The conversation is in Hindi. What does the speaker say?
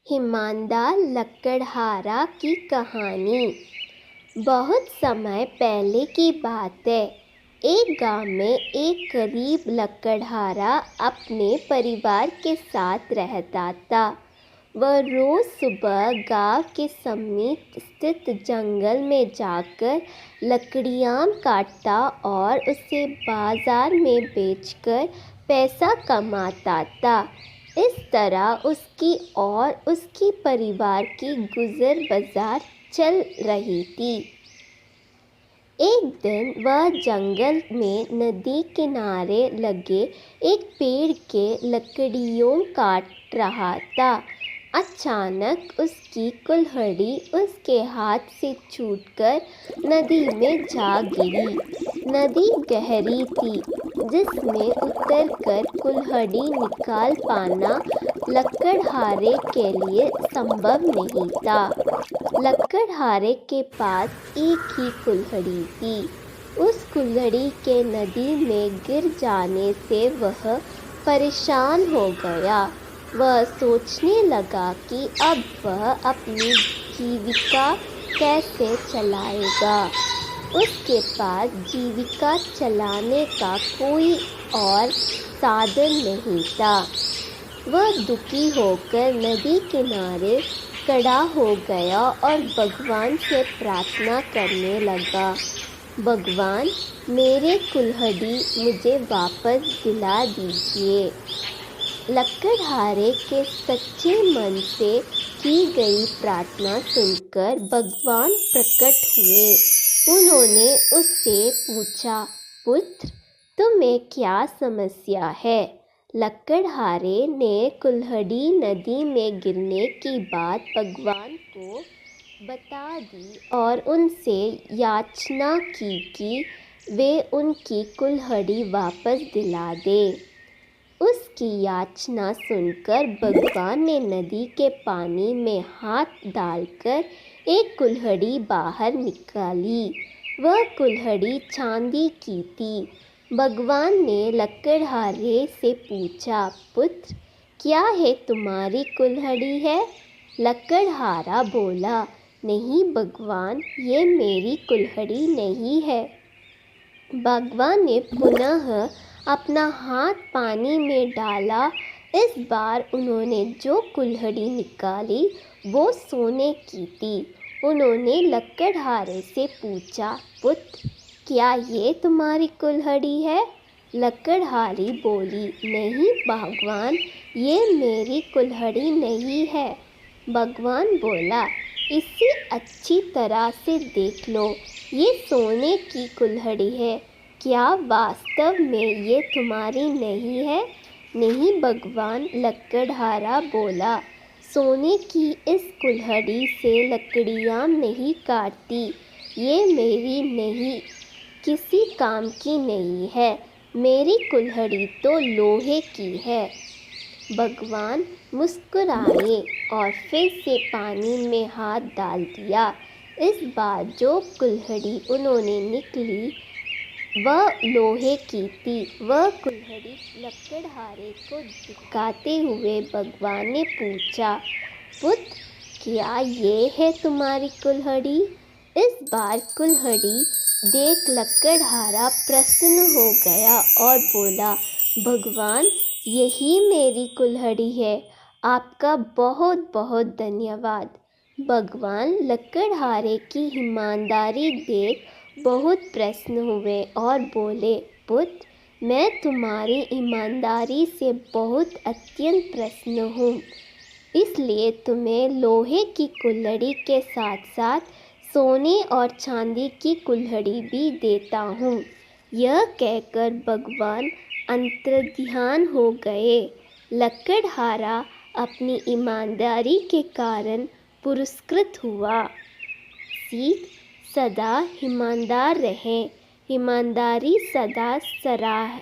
ईमानदार लकड़हारा की कहानी। बहुत समय पहले की बात है। एक गांव में एक गरीब लकड़हारा अपने परिवार के साथ रहता था। वह रोज सुबह गांव के समीप स्थित जंगल में जाकर लकड़ियां काटता और उसे बाजार में बेचकर पैसा कमाता था। इस तरह उसकी और उसके परिवार की गुजर बसर चल रही थी। एक दिन वह जंगल में नदी किनारे लगे एक पेड़ के लकड़ियों काट रहा था। अचानक उसकी कुल्हाड़ी उसके हाथ से छूटकर नदी में जा गिरी। नदी गहरी थी, जिसमें उतरकर कुल्हाड़ी निकाल पाना लकड़हारे के लिए संभव नहीं था। लकड़हारे के पास एक ही कुल्हाड़ी थी। उस कुल्हाड़ी के नदी में गिर जाने से वह परेशान हो गया। वह सोचने लगा कि अब वह अपनी जीविका कैसे चलाएगा। उसके पास जीविका चलाने का कोई और साधन नहीं था। वह दुखी होकर नदी किनारे खड़ा हो गया और भगवान से प्रार्थना करने लगा, भगवान, मेरे कुल्हाड़ी मुझे वापस दिला दीजिए। लकड़हारे के सच्चे मन से की गई प्रार्थना सुनकर भगवान प्रकट हुए। उन्होंने उससे पूछा, पुत्र, तुम्हें क्या समस्या है? लकड़हारे ने कुल्हाड़ी नदी में गिरने की बात भगवान को बता दी और उनसे याचना की कि वे उनकी कुल्हाड़ी वापस दिला दें। उसकी याचना सुनकर भगवान ने नदी के पानी में हाथ डालकर एक कुल्हाड़ी बाहर निकाली। वह कुल्हाड़ी चांदी की थी। भगवान ने लकड़हारे से पूछा, पुत्र, क्या है तुम्हारी कुल्हाड़ी है? लकड़हारा बोला, नहीं भगवान, ये मेरी कुल्हाड़ी नहीं है। भगवान ने पुनः अपना हाथ पानी में डाला। इस बार उन्होंने जो कुल्हाड़ी निकाली वो सोने की थी। उन्होंने लकड़हारे से पूछा, पुत्र, क्या ये तुम्हारी कुल्हाड़ी है? लकड़हारी बोली, नहीं भगवान, ये मेरी कुल्हाड़ी नहीं है। भगवान बोला, इसे अच्छी तरह से देख लो, ये सोने की कुल्हाड़ी है। क्या वास्तव में ये तुम्हारी नहीं है? नहीं भगवान, लकड़हारा बोला, सोने की इस कुल्हाड़ी से लकड़ियाँ नहीं काटती। ये मेरी नहीं, किसी काम की नहीं है। मेरी कुल्हाड़ी तो लोहे की है। भगवान मुस्कुराए और फिर से पानी में हाथ डाल दिया। इस बार जो कुल्हाड़ी उन्होंने निकली वह लोहे की थी। वह कुल्हाड़ी लकड़हारे को दिखाते हुए भगवान ने पूछा, पुत्र, क्या ये है तुम्हारी कुल्हाड़ी? इस बार कुल्हाड़ी देख लकड़हारा प्रसन्न हो गया और बोला, भगवान, यही मेरी कुल्हाड़ी है। आपका बहुत बहुत धन्यवाद। भगवान लकड़हारे की ईमानदारी देख बहुत प्रसन्न हुए और बोले, पुत्र, मैं तुम्हारी ईमानदारी से बहुत अत्यंत प्रसन्न हूँ, इसलिए तुम्हें लोहे की कुल्हाड़ी के साथ साथ सोने और चांदी की कुल्हाड़ी भी देता हूँ। यह कहकर भगवान अंतर्ध्यान हो गए। लकड़हारा अपनी ईमानदारी के कारण पुरस्कृत हुआ। सीख, सदा ईमानदार रहें। ईमानदारी सदा सराह